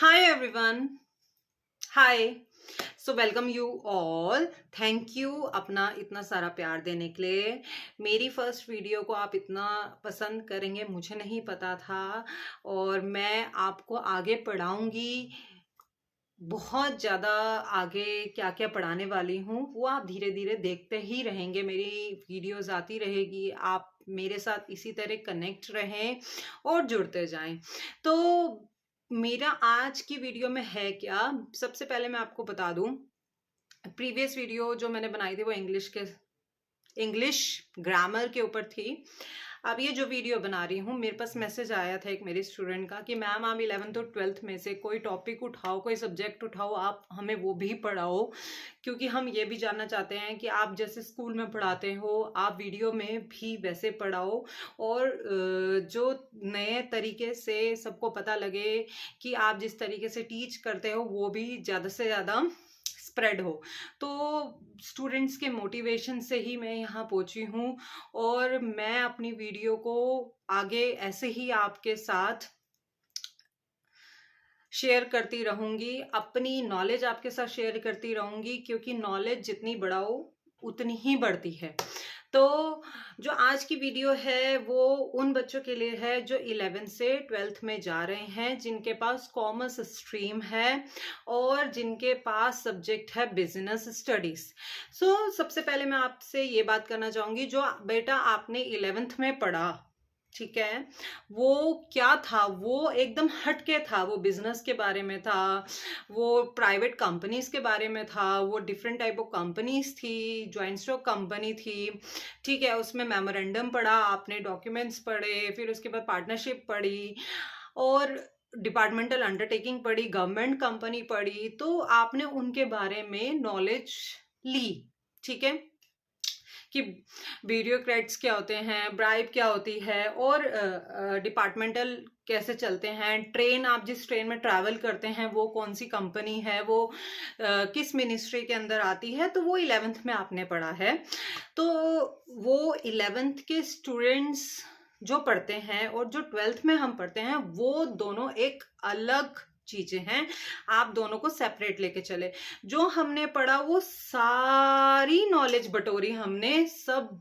Hi everyone. Hi. So welcome you all. Thank you अपना इतना सारा प्यार देने के लिए। मेरी फर्स्ट वीडियो को आप इतना पसंद करेंगे मुझे नहीं पता था, और मैं आपको आगे पढ़ाऊंगी। बहुत ज़्यादा आगे क्या क्या पढ़ाने वाली हूँ वो आप धीरे धीरे देखते ही रहेंगे। मेरी वीडियोस आती रहेगी, आप मेरे साथ इसी तरह कनेक्ट रहें और जुड़ते जाएं। तो मेरा आज की वीडियो में है क्या, सबसे पहले मैं आपको बता दूं, प्रीवियस वीडियो जो मैंने बनाई थी वो इंग्लिश ग्रामर के ऊपर थी। अब ये जो वीडियो बना रही हूँ, मेरे पास मैसेज आया था एक मेरी स्टूडेंट का कि मैम आप 11th और 12th में से कोई टॉपिक उठाओ, कोई सब्जेक्ट उठाओ, आप हमें वो भी पढ़ाओ, क्योंकि हम ये भी जानना चाहते हैं कि आप जैसे स्कूल में पढ़ाते हो आप वीडियो में भी वैसे पढ़ाओ, और जो नए तरीके से सबको पता लगे कि आप जिस तरीके से टीच करते हो वो भी ज़्यादा से ज़्यादा स्प्रेड हो। तो स्टूडेंट्स के मोटिवेशन से ही मैं यहाँ पहुंची हूँ, और मैं अपनी वीडियो को आगे ऐसे ही आपके साथ शेयर करती रहूंगी, अपनी नॉलेज आपके साथ शेयर करती रहूंगी, क्योंकि नॉलेज जितनी बढ़ाओ उतनी ही बढ़ती है। तो जो आज की वीडियो है वो उन बच्चों के लिए है जो 11th से 12th में जा रहे हैं, जिनके पास कॉमर्स स्ट्रीम है और जिनके पास सब्जेक्ट है बिजनेस स्टडीज। सबसे पहले मैं आपसे ये बात करना चाहूंगी, जो बेटा आपने 11th में पढ़ा, ठीक है, वो क्या था, वो एकदम हटके था, वो बिजनेस के बारे में था, वो प्राइवेट कंपनीज के बारे में था, वो डिफरेंट टाइप ऑफ कंपनीज थी, ज्वाइंट स्टॉक कंपनी थी, ठीक है, उसमें मेमोरेंडम पढ़ा आपने, डॉक्यूमेंट्स पढ़े, फिर उसके बाद पार्टनरशिप पढ़ी और डिपार्टमेंटल अंडरटेकिंग पढ़ी, गवर्नमेंट कंपनी पढ़ी, तो आपने उनके बारे में नॉलेज ली, ठीक है, कि ब्यूरोक्रेट्स क्या होते हैं, ब्राइब क्या होती है, और डिपार्टमेंटल कैसे चलते हैं, ट्रेन, आप जिस ट्रेन में ट्रैवल करते हैं वो कौन सी कंपनी है, वो किस मिनिस्ट्री के अंदर आती है, तो वो 11th में आपने पढ़ा है। तो वो 11th के स्टूडेंट्स जो पढ़ते हैं और जो 12th में हम पढ़ते हैं वो दोनों एक अलग चीजें हैं, आप दोनों को सेपरेट लेके चले। जो हमने पढ़ा वो सारी नॉलेज बटोरी हमने, सब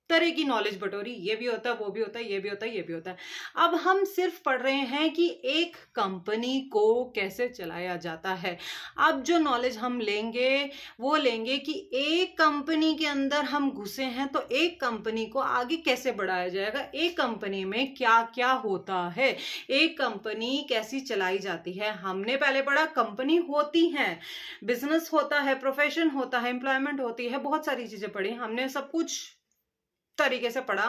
तरह की नॉलेज बटोरी, ये भी होता है, वो भी होता है, ये भी होता है, ये भी होता है। अब हम सिर्फ पढ़ रहे हैं कि एक कंपनी को कैसे चलाया जाता है। अब जो नॉलेज हम लेंगे वो लेंगे कि एक कंपनी के अंदर हम घुसे हैं तो एक कंपनी को आगे कैसे बढ़ाया जाएगा, एक कंपनी में क्या क्या होता है, एक कंपनी कैसी चलाई जाती है। हमने पहले पढ़ा कंपनी होती है, बिजनेस होता है, प्रोफेशन होता है, एम्प्लॉयमेंट होती है, बहुत सारी चीजें पढ़ी हमने, सब कुछ तरीके से पढ़ा,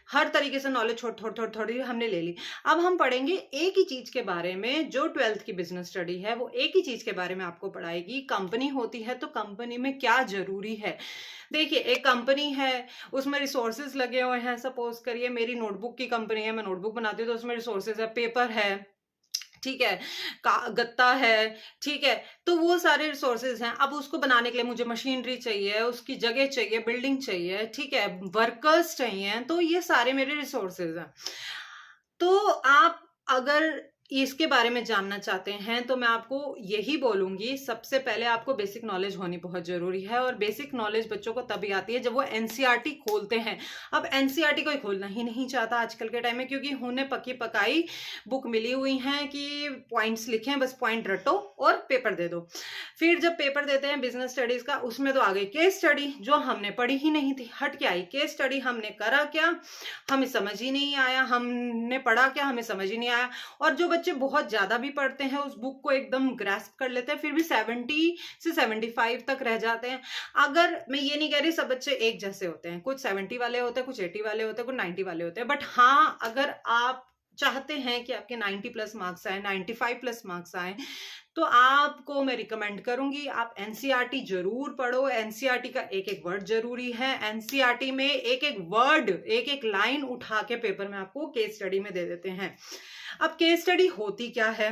हर तरीके से नॉलेज थोड़ी हमने ले ली। अब हम पढ़ेंगे एक ही चीज के बारे में, जो 12th की बिजनेस स्टडी है वो एक ही चीज के बारे में आपको पढ़ाएगी। कंपनी होती है तो कंपनी में क्या जरूरी है। देखिए, एक कंपनी है, उसमें रिसोर्सेज लगे हुए हैं, सपोज करिए मेरी नोटबुक की कंपनी है, मैं नोटबुक बनाती हूँ तो उसमें रिसोर्सेज है, पेपर है, ठीक है, गत्ता है, ठीक है, तो वो सारे रिसोर्सेज हैं। अब उसको बनाने के लिए मुझे मशीनरी चाहिए, उसकी जगह चाहिए, बिल्डिंग चाहिए, ठीक है, वर्कर्स चाहिए, तो ये सारे मेरे रिसोर्सेज हैं। तो आप अगर इसके बारे में जानना चाहते हैं तो मैं आपको यही बोलूंगी, सबसे पहले आपको बेसिक नॉलेज होनी बहुत जरूरी है, और बेसिक नॉलेज बच्चों को तभी आती है जब वो एनसीईआरटी खोलते हैं। अब एनसीईआरटी कोई खोलना ही नहीं चाहता आजकल के टाइम में, क्योंकि उन्हें पकी पकाई बुक मिली हुई है कि पॉइंट्स लिखें, बस पॉइंट रटो और पेपर दे दो। फिर जब पेपर देते हैं बिजनेस स्टडीज का, उसमें तो आ गई केस स्टडी, जो हमने पढ़ी ही नहीं थी, हट के आई केस स्टडी। हमने करा क्या, हमें समझ ही नहीं आया, हमने पढ़ा क्या, हमें समझ ही नहीं आया। और जो बच्चे बहुत ज्यादा भी पढ़ते हैं, उस बुक को एकदम ग्रैस्प कर लेते हैं, फिर भी 70 से 75 तक रह जाते हैं। अगर मैं ये नहीं कह रही सब बच्चे एक जैसे होते हैं, कुछ 70 वाले होते हैं, कुछ 80 वाले होते हैं, कुछ 90 वाले होते हैं, बट हाँ, अगर आप चाहते हैं कि आपके 90 प्लस मार्क्स आए, 95 प्लस मार्क्स आए, तो आपको मैं रिकमेंड करूंगी आप एनसीईआरटी जरूर पढ़ो। एनसीईआरटी का एक एक वर्ड जरूरी है, एनसीईआरटी में एक एक वर्ड, एक एक लाइन उठा के पेपर में आपको केस स्टडी में दे देते हैं। अब केस स्टडी होती क्या है,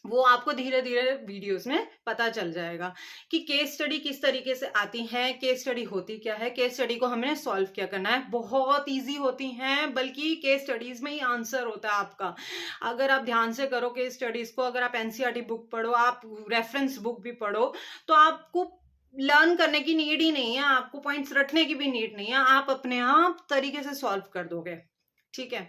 वो आपको धीरे धीरे वीडियोस में पता चल जाएगा कि केस स्टडी किस तरीके से आती है, केस स्टडी होती क्या है, केस स्टडी को हमने सॉल्व क्या करना है। बहुत इजी होती हैं, बल्कि केस स्टडीज में ही आंसर होता है आपका। अगर आप ध्यान से करो केस स्टडीज को, अगर आप एनसीईआरटी बुक पढ़ो, आप रेफरेंस बुक भी पढ़ो, तो आपको लर्न करने की नीड ही नहीं है, आपको पॉइंट्स रटने की भी नीड नहीं है, आप अपने आप तरीके से सॉल्व कर दोगे। ठीक है,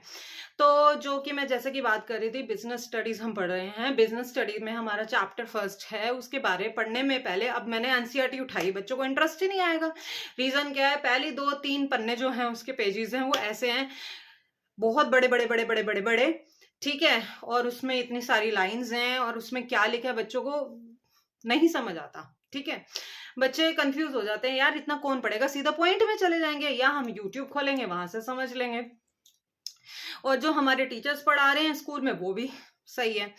तो जो कि मैं जैसे कि बात कर रही थी, बिजनेस स्टडीज हम पढ़ रहे हैं। बिजनेस स्टडीज में हमारा चैप्टर फर्स्ट है, उसके बारे पढ़ने में पहले अब मैंने एनसीईआरटी उठाई, बच्चों को इंटरेस्ट ही नहीं आएगा। रीजन क्या है, पहली 2-3 पन्ने जो हैं उसके पेजेस हैं वो ऐसे हैं, बहुत बड़े बड़े बड़े बड़े बड़े बड़े, ठीक है, और उसमें इतनी सारी लाइंस हैं और उसमें क्या लिखा है बच्चों को नहीं समझ आता। ठीक है, बच्चे कंफ्यूज हो जाते हैं, यार इतना कौन पढ़ेगा, सीधा पॉइंट में चले जाएंगे, या हम यूट्यूब खोलेंगे वहां से समझ लेंगे। और जो हमारे टीचर्स पढ़ा रहे हैं स्कूल में वो भी सही है,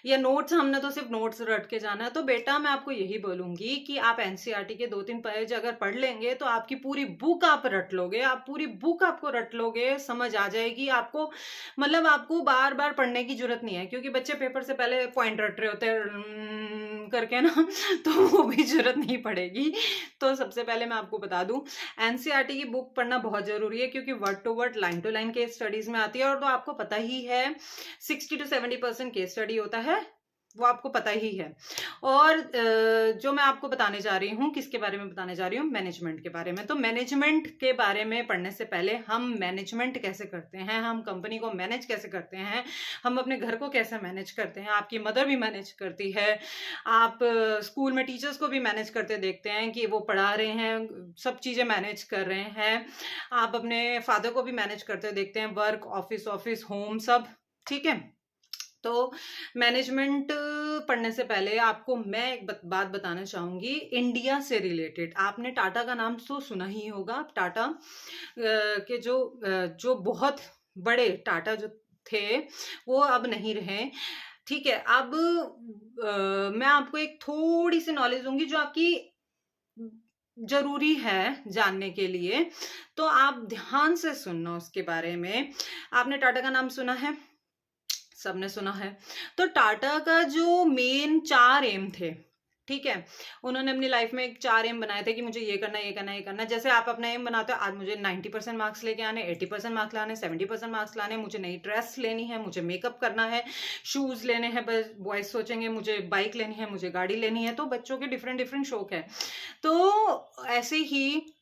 या नोट्स, हमने तो सिर्फ नोट्स रट के जाना है। तो बेटा मैं आपको यही बोलूंगी कि आप एनसीईआरटी के 2-3 पेज अगर पढ़ लेंगे तो आपकी पूरी बुक आप रट लोगे, आप पूरी बुक आपको रट लोगे, समझ आ जाएगी आपको। मतलब आपको बार बार पढ़ने की जरूरत नहीं है, क्योंकि बच्चे पेपर से पहले पॉइंट रट रहे होते हैं करके ना, तो वो भी जरूरत नहीं पड़ेगी। तो सबसे पहले मैं आपको बता दूं, एनसीईआरटी की बुक पढ़ना बहुत जरूरी है, क्योंकि word to word, line to line case studies में आती है। और तो आपको पता ही है 60 to 70% केस स्टडी होता है, वो आपको पता ही है। और जो मैं आपको बताने जा रही हूँ, किसके बारे में बताने जा रही हूँ, मैनेजमेंट के बारे में। तो मैनेजमेंट के बारे में पढ़ने से पहले हम मैनेजमेंट कैसे करते हैं, हम कंपनी को मैनेज कैसे करते हैं, हम अपने घर को कैसे मैनेज करते हैं, आपकी मदर भी मैनेज करती है, आप स्कूल में टीचर्स को भी मैनेज करते देखते हैं कि वो पढ़ा रहे हैं, सब चीज़ें मैनेज कर रहे हैं, आप अपने फादर को भी मैनेज करते देखते हैं, वर्क, ऑफिस होम सब। ठीक है, तो मैनेजमेंट पढ़ने से पहले आपको मैं एक बात बताना चाहूंगी इंडिया से रिलेटेड। आपने टाटा का नाम तो सुना ही होगा। टाटा के जो बहुत बड़े टाटा जो थे वो अब नहीं रहे। ठीक है, अब मैं आपको एक थोड़ी सी नॉलेज दूंगी जो आपकी जरूरी है जानने के लिए, तो आप ध्यान से सुनना उसके बारे में। आपने टाटा का नाम सुना है, सबने सुना है। तो टाटा का जो मेन 4 एम थे, ठीक है, उन्होंने अपनी लाइफ में एक 4 एम बनाए थे कि मुझे ये करना, ये करना, ये करना। जैसे आप अपना एम बनाते हो, आज मुझे 90% मार्क्स लेके आने, 80% मार्क्स लाने, 70% मार्क्स लाने, मुझे नई ड्रेस लेनी है, मुझे मेकअप करना है, शूज लेने हैं। बस बॉयज सोचेंगे मुझे बाइक लेनी है, मुझे गाड़ी लेनी है। तो बच्चों के डिफरेंट डिफरेंट शौक है। तो ऐसे ही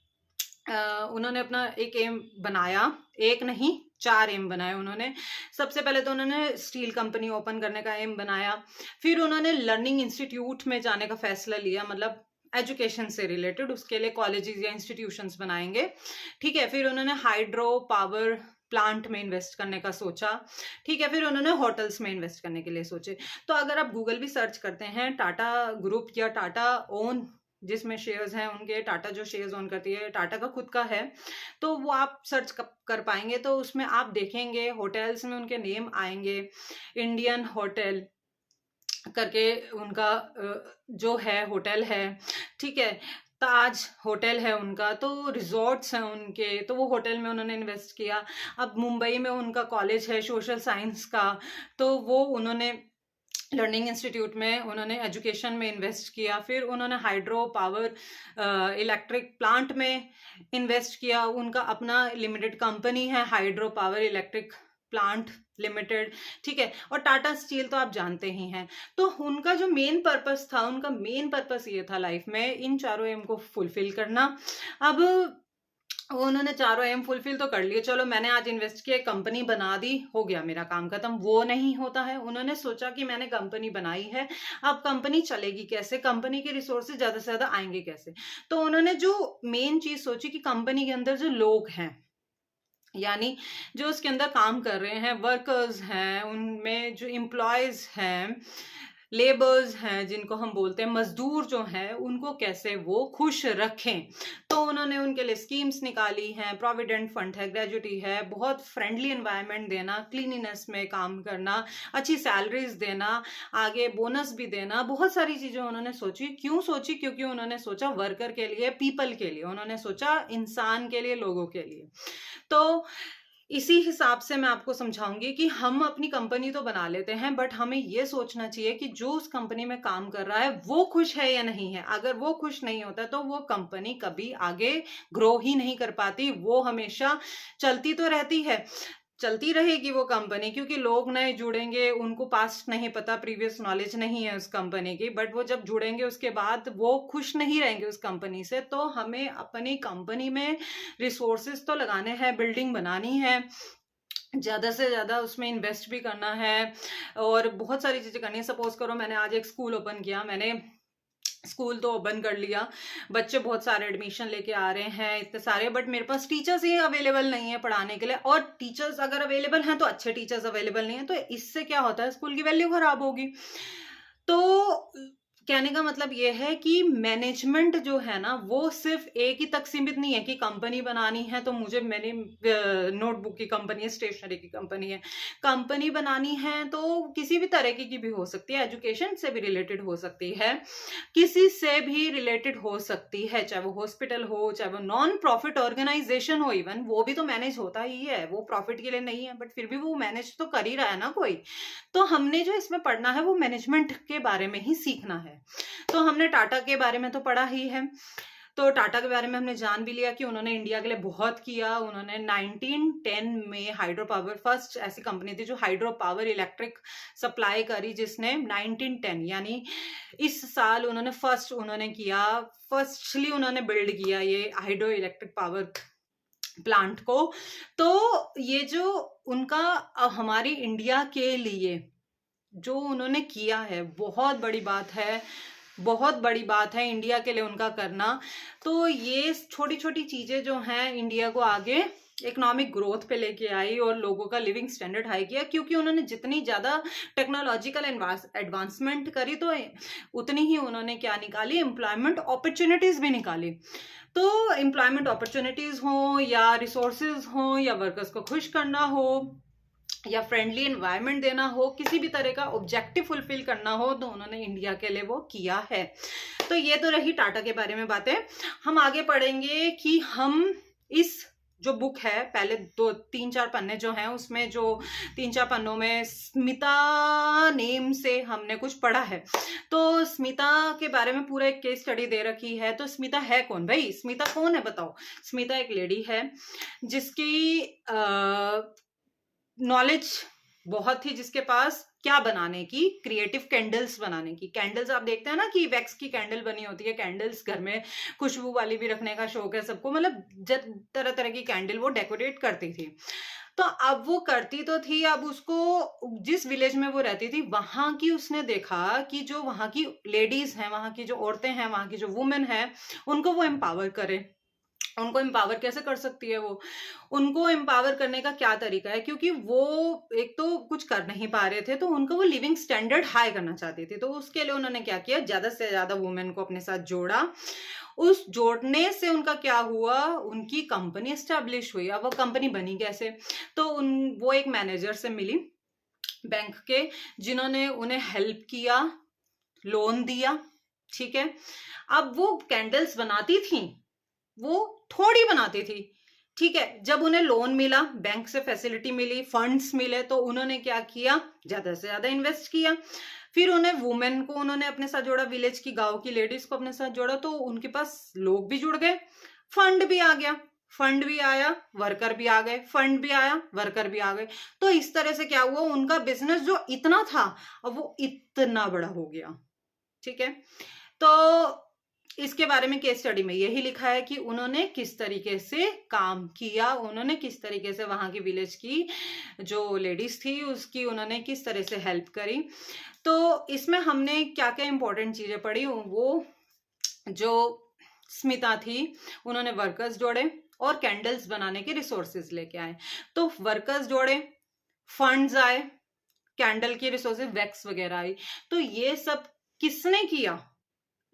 उन्होंने अपना एक एम बनाया, एक नहीं 4 एम बनाए उन्होंने। सबसे पहले तो उन्होंने स्टील कंपनी ओपन करने का एम बनाया, फिर उन्होंने लर्निंग इंस्टीट्यूट में जाने का फैसला लिया, मतलब एजुकेशन से रिलेटेड, उसके लिए कॉलेजेस या इंस्टीट्यूशंस बनाएंगे। ठीक है, फिर उन्होंने हाइड्रो पावर प्लांट में इन्वेस्ट करने का सोचा। ठीक है, फिर उन्होंने होटल्स में इन्वेस्ट करने के लिए सोचे। तो अगर आप गूगल भी सर्च करते हैं टाटा ग्रुप या टाटा ओन, जिसमें शेयर्स हैं उनके, टाटा जो शेयर्स ओन करती है, टाटा का खुद का है, तो वो आप सर्च कर पाएंगे। तो उसमें आप देखेंगे होटल्स में उनके नेम आएंगे, इंडियन होटल करके उनका जो है होटल है। ठीक है, ताज होटल है उनका, तो रिजॉर्ट्स हैं उनके, तो वो होटल में उन्होंने इन्वेस्ट किया। अब मुंबई में उनका कॉलेज है सोशल साइंस का, तो वो उन्होंने लर्निंग इंस्टीट्यूट में उन्होंने एजुकेशन में इन्वेस्ट किया। फिर उन्होंने हाइड्रो पावर इलेक्ट्रिक प्लांट में इन्वेस्ट किया। उनका अपना लिमिटेड कंपनी है hydro power electric plant limited. ठीक है, और टाटा स्टील तो आप जानते ही हैं। तो उनका जो मेन पर्पस था, उनका मेन पर्पस ये था लाइफ में इन 4 एम को फुलफिल करना। अब उन्होंने 4 एम फुलफिल तो कर लिए, चलो मैंने आज इन्वेस्ट किया, कंपनी बना दी, हो गया मेरा काम खत्म, वो नहीं होता है। उन्होंने सोचा कि मैंने कंपनी बनाई है, अब कंपनी चलेगी कैसे, कंपनी के रिसोर्सेज ज्यादा से ज्यादा आएंगे कैसे। तो उन्होंने जो मेन चीज सोची कि कंपनी के अंदर जो लोग हैं, यानी जो उसके अंदर काम कर रहे हैं, वर्कर्स हैं, उनमें जो एम्प्लॉयज हैं, लेबर्स हैं, जिनको हम बोलते हैं मजदूर जो हैं, उनको कैसे वो खुश रखें। तो उन्होंने उनके लिए स्कीम्स निकाली हैं, प्रोविडेंट फंड है, ग्रेजुटी है, बहुत फ्रेंडली एनवायरनमेंट देना, क्लीनिनेस में काम करना, अच्छी सैलरीज देना, आगे बोनस भी देना, बहुत सारी चीजें उन्होंने सोची। क्यों सोची? क्योंकि उन्होंने सोचा वर्कर के लिए, पीपल के लिए, उन्होंने सोचा इंसान के लिए, लोगों के लिए। तो इसी हिसाब से मैं आपको समझाऊंगी कि हम अपनी कंपनी तो बना लेते हैं, बट हमें ये सोचना चाहिए कि जो उस कंपनी में काम कर रहा है वो खुश है या नहीं है। अगर वो खुश नहीं होता तो वो कंपनी कभी आगे ग्रो ही नहीं कर पाती, वो हमेशा चलती तो रहती है, चलती रहेगी वो कंपनी, क्योंकि लोग नए जुड़ेंगे, उनको पास्ट नहीं पता, प्रीवियस नॉलेज नहीं है उस कंपनी की, बट वो जब जुड़ेंगे उसके बाद वो खुश नहीं रहेंगे उस कंपनी से। तो हमें अपनी कंपनी में रिसोर्सेज तो लगाने हैं, बिल्डिंग बनानी है, ज़्यादा से ज़्यादा उसमें इन्वेस्ट भी करना है और बहुत सारी चीज़ें करनी है। सपोज करो मैंने आज एक स्कूल ओपन किया, मैंने स्कूल तो ओपन कर लिया, बच्चे बहुत सारे एडमिशन लेके आ रहे हैं इतने सारे, बट मेरे पास टीचर्स ही अवेलेबल नहीं है पढ़ाने के लिए, और टीचर्स अगर अवेलेबल हैं तो अच्छे टीचर्स अवेलेबल नहीं है, तो इससे क्या होता है, स्कूल की वैल्यू खराब होगी। तो कहने का मतलब ये है कि मैनेजमेंट जो है ना वो सिर्फ एक ही तक सीमित नहीं है कि कंपनी बनानी है तो मुझे, मेरी नोटबुक की कंपनी है, स्टेशनरी की कंपनी है, कंपनी बनानी है तो किसी भी तरह की भी हो सकती है, एजुकेशन से भी रिलेटेड हो सकती है, किसी से भी रिलेटेड हो सकती है, चाहे वो हॉस्पिटल हो, चाहे वो नॉन प्रॉफिट ऑर्गेनाइजेशन हो, इवन वो भी तो मैनेज होता ही है, वो प्रॉफिट के लिए नहीं है बट फिर भी वो मैनेज तो कर ही रहा है ना कोई। तो हमने जो इसमें पढ़ना है वो मैनेजमेंट के बारे में ही सीखना है। तो हमने टाटा के बारे में तो पढ़ा ही है, तो टाटा के बारे में हमने जान भी लिया कि उन्होंने इंडिया के लिए बहुत किया। उन्होंने 1910 में हाइड्रो पावर, फर्स्ट ऐसी कंपनी थी जो हाइड्रो पावर इलेक्ट्रिक सप्लाई करी, जिसने 1910 यानी इस साल उन्होंने फर्स्ट उन्होंने किया, फर्स्टली उन्होंने बिल्ड किया ये हाइड्रो इलेक्ट्रिक पावर प्लांट को। तो ये जो उनका हमारी इंडिया के लिए जो उन्होंने किया है बहुत बड़ी बात है, बहुत बड़ी बात है इंडिया के लिए उनका करना। तो ये छोटी छोटी चीजें जो हैं इंडिया को आगे इकोनॉमिक ग्रोथ पे लेके आई और लोगों का लिविंग स्टैंडर्ड हाई किया, क्योंकि उन्होंने जितनी ज्यादा टेक्नोलॉजिकल एडवांसमेंट करी तो उतनी ही उन्होंने क्या निकाली, एम्प्लॉयमेंट अपॉर्चुनिटीज भी निकाली। तो एम्प्लॉयमेंट अपॉर्चुनिटीज हो या रिसोर्सेज हो या वर्कर्स को खुश करना हो या फ्रेंडली एनवायरनमेंट देना हो, किसी भी तरह का ऑब्जेक्टिव फुलफिल करना हो, तो उन्होंने इंडिया के लिए वो किया है। तो ये तो रही टाटा के बारे में बातें। हम आगे पढ़ेंगे कि हम इस जो बुक है, पहले 2-3-4 पन्ने जो हैं उसमें जो 3-4 पन्नों में स्मिता नेम से हमने कुछ पढ़ा है। तो स्मिता के बारे में पूरा एक केस स्टडी दे रखी है। तो स्मिता है कौन भाई, स्मिता कौन है बताओ। स्मिता एक लेडी है जिसकी नॉलेज बहुत थी, जिसके पास क्या बनाने की, क्रिएटिव कैंडल्स बनाने की। कैंडल्स आप देखते हैं ना कि वैक्स की कैंडल बनी होती है, कैंडल्स घर में खुशबू वाली भी रखने का शौक है सबको, मतलब तरह तरह की कैंडल वो डेकोरेट करती थी। तो अब वो करती तो थी, अब उसको जिस विलेज में वो रहती थी वहां की उसने देखा कि जो वहां की लेडीज हैं, वहां की जो औरतें हैं, वहां की जो वुमेन है, उनको वो एम्पावर करे। उनको एम्पावर कैसे कर सकती है वो, उनको एम्पावर करने का क्या तरीका है, क्योंकि वो एक तो कुछ कर नहीं पा रहे थे, तो उनको वो लिविंग स्टैंडर्ड हाई करना चाहती थी। तो उसके लिए उन्होंने क्या किया, ज्यादा से ज्यादा वुमेन को अपने साथ जोड़ा। उस जोड़ने से उनका क्या हुआ, उनकी कंपनी एस्टेब्लिश हुई। अब वो कंपनी बनी कैसे, तो वो एक मैनेजर से मिली बैंक के, जिन्होंने उन्हें हेल्प किया, लोन दिया, ठीक है। अब वो कैंडल्स बनाती थी, वो थोड़ी बनाती थी, ठीक है। जब उन्हें लोन मिला, बैंक से फैसिलिटी मिली, फंड्स मिले, तो उन्होंने क्या किया, ज्यादा से ज्यादा इन्वेस्ट किया। फिर उन्हें वुमेन को उन्होंने अपने साथ जोड़ा, विलेज की, गांव की लेडीज को अपने साथ जोड़ा, तो उनके पास लोग भी जुड़ गए, फंड भी आ गया, फंड भी आया, वर्कर भी आ गए, फंड भी आया, वर्कर भी आ गए। तो इस तरह से क्या हुआ, उनका बिजनेस जो इतना था अब वो इतना बड़ा हो गया, ठीक है। तो इसके बारे में केस स्टडी में यही लिखा है कि उन्होंने किस तरीके से काम किया, उन्होंने किस तरीके से वहां की विलेज की जो लेडीज थी उसकी उन्होंने किस तरह से हेल्प करी। तो इसमें हमने क्या क्या इंपॉर्टेंट चीजें पढ़ी, वो जो स्मिता थी उन्होंने वर्कर्स जोड़े और कैंडल्स बनाने के रिसोर्सेज लेके आए। तो वर्कर्स जोड़े, फंड्स आए, कैंडल की रिसोर्सेज, वैक्स वगैरह आई। तो ये सब किसने किया,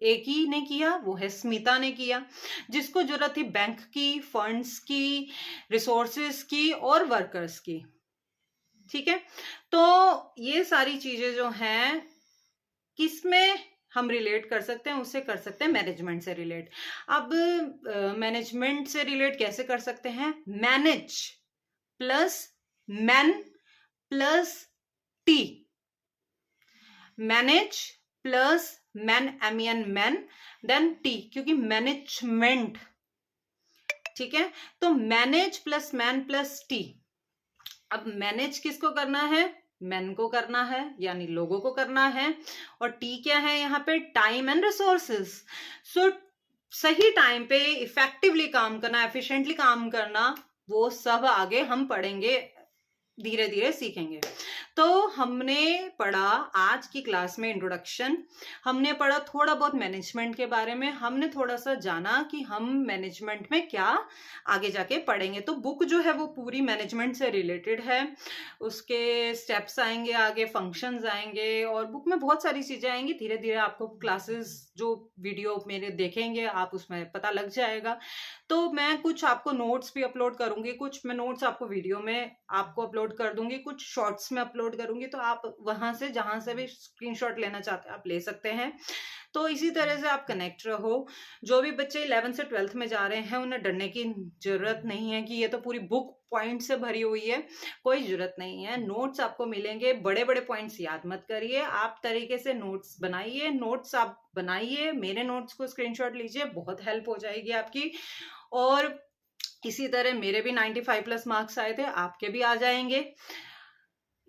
एक ही ने किया, वो है स्मिता ने किया, जिसको जरूरत थी बैंक की, फंड्स की, रिसोर्सेज की और वर्कर्स की, ठीक है। तो ये सारी चीजें जो हैं किसमें हम रिलेट कर सकते हैं, उससे कर सकते हैं मैनेजमेंट से रिलेट। अब मैनेजमेंट से रिलेट कैसे कर सकते हैं, manage plus man plus T, manage plus man, MEN man, then T, क्योंकि मैनेजमेंट, ठीक है। तो manage plus man plus T. अब मैनेज किसको करना है? मैन को करना है, यानी लोगों को करना है। और टी क्या है यहाँ पे? Time and resources. सो सही टाइम पे इफेक्टिवली काम करना, एफिशिएंटली काम करना, वो सब आगे हम पढ़ेंगे, धीरे धीरे सीखेंगे। तो हमने पढ़ा आज की क्लास में इंट्रोडक्शन, हमने पढ़ा थोड़ा बहुत मैनेजमेंट के बारे में, हमने थोड़ा सा जाना कि हम मैनेजमेंट में क्या आगे जाके पढ़ेंगे। तो बुक जो है वो पूरी मैनेजमेंट से रिलेटेड है, उसके स्टेप्स आएंगे, आगे फंक्शंस आएंगे, और बुक में बहुत सारी चीजें आएंगी। धीरे धीरे आपको क्लासेस जो वीडियो मेरे देखेंगे आप उसमें पता लग जाएगा। तो मैं कुछ आपको नोट्स भी अपलोड करूंगी, कुछ मैं नोट्स आपको वीडियो में आपको अपलोड कर दूंगी, कुछ शॉर्ट्स में अपलोड करूंगी, तो आप वहां से जहां से भी स्क्रीनशॉट लेना चाहते हैं आप ले सकते हैं। तो इसी तरह से आप कनेक्ट रहो। जो भी बच्चे 11th से 12th में जा रहे हैं उन्हें डरने की जरूरत नहीं है कि ये तो पूरी बुक पॉइंट से भरी हुई है, कोई जरूरत नहीं है। नोट्स आपको मिलेंगे, बड़े बड़े पॉइंट्स याद मत करिए, आप तरीके से नोट्स बनाइए, नोट्स आप बनाइए, मेरे नोट्स को स्क्रीनशॉट लीजिए, बहुत हेल्प हो जाएगी आपकी। और इसी तरह मेरे भी 95 प्लस मार्क्स आए थे, आपके भी आ जाएंगे।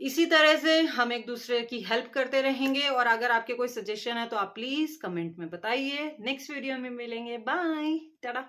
इसी तरह से हम एक दूसरे की हेल्प करते रहेंगे, और अगर आपके कोई सजेशन है तो आप प्लीज कमेंट में बताइए। नेक्स्ट वीडियो में मिलेंगे, बाय, टाटा।